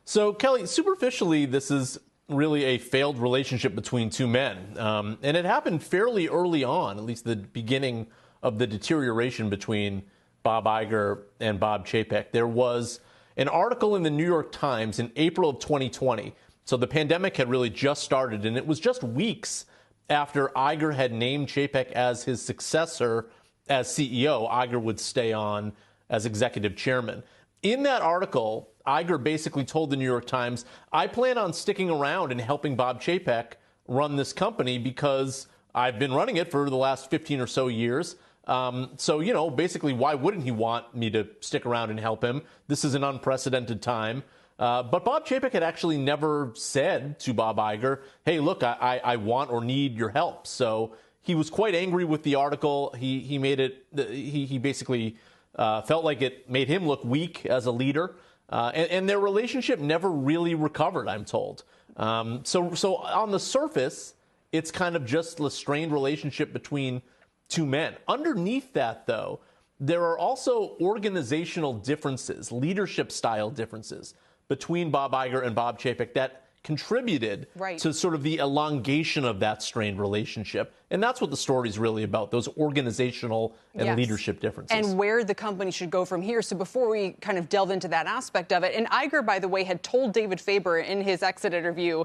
So, Kelly, superficially, this is really a failed relationship between two men. And it happened fairly early on, at least the beginning of the deterioration between Bob Iger and Bob Chapek. There was an article in the New York Times in April of 2020. So the pandemic had really just started, and it was just weeks after Iger had named Chapek as his successor as CEO. Iger would stay on as executive chairman. In that article, Iger basically told the New York Times, I plan on sticking around and helping Bob Chapek run this company because I've been running it for the last 15 or so years. So, basically, why wouldn't he want me to stick around and help him? This is an unprecedented time. But Bob Chapek had actually never said to Bob Iger, hey, look, I want or need your help. So he was quite angry with the article. He made it, he basically felt like it made him look weak as a leader. And their relationship never really recovered, I'm told. So on the surface, it's kind of just a strained relationship between two men. Underneath that, though, there are also organizational differences, leadership style differences between Bob Iger and Bob Chapek that contributed to sort of the elongation of that strained relationship. And that's what the story is really about, those organizational and leadership differences. And where the company should go from here. So before we kind of delve into that aspect of it, and Iger, by the way, had told David Faber in his exit interview,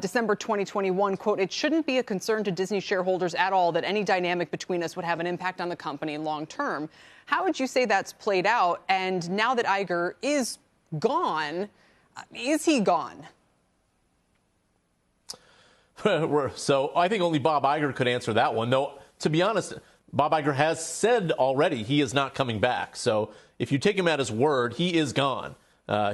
December 2021, quote, it shouldn't be a concern to Disney shareholders at all that any dynamic between us would have an impact on the company long term. How would you say that's played out? And now that Iger is gone, is he gone? So I think only Bob Iger could answer that one. Though, to be honest, Bob Iger has said already he is not coming back. So if you take him at his word, he is gone.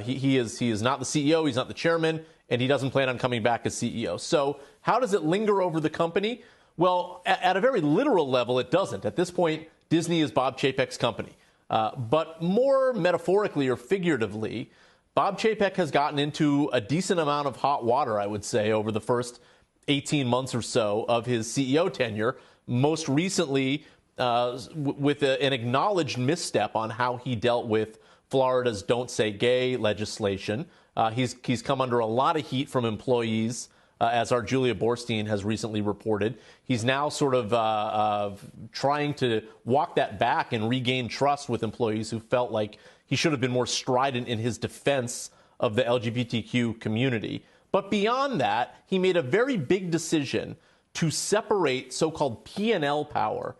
He is not the CEO, he's not the chairman, and he doesn't plan on coming back as CEO. So how does it linger over the company? Well, at a very literal level, it doesn't. At this point, Disney is Bob Chapek's company. But more metaphorically or figuratively, Bob Chapek has gotten into a decent amount of hot water, I would say, over the first 18 months or so of his CEO tenure, most recently with an acknowledged misstep on how he dealt with Florida's Don't Say Gay legislation. He's come under a lot of heat from employees, as our Julia Borstein has recently reported. He's now sort of trying to walk that back and regain trust with employees who felt like he should have been more strident in his defense of the LGBTQ community. But beyond that, he made a very big decision to separate so-called P&L power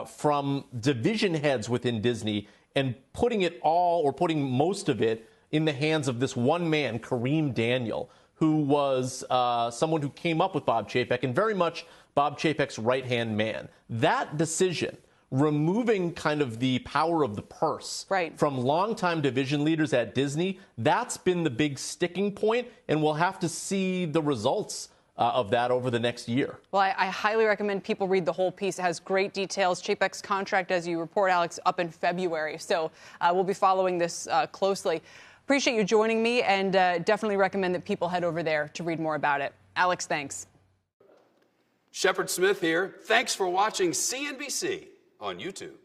from division heads within Disney and putting it all, or putting most of it, in the hands of this one man, Kareem Daniel, who was someone who came up with Bob Chapek and very much Bob Chapek's right-hand man. That decision, removing kind of the power of the purse from longtime division leaders at Disney, that's been the big sticking point, and we'll have to see the results of that over the next year. Well, I highly recommend people read the whole piece. It has great details. Chapek's contract, as you report, Alex, up in February. So we'll be following this closely. Appreciate you joining me, and definitely recommend that people head over there to read more about it. Alex, thanks. Shepard Smith here. Thanks for watching CNBC on YouTube.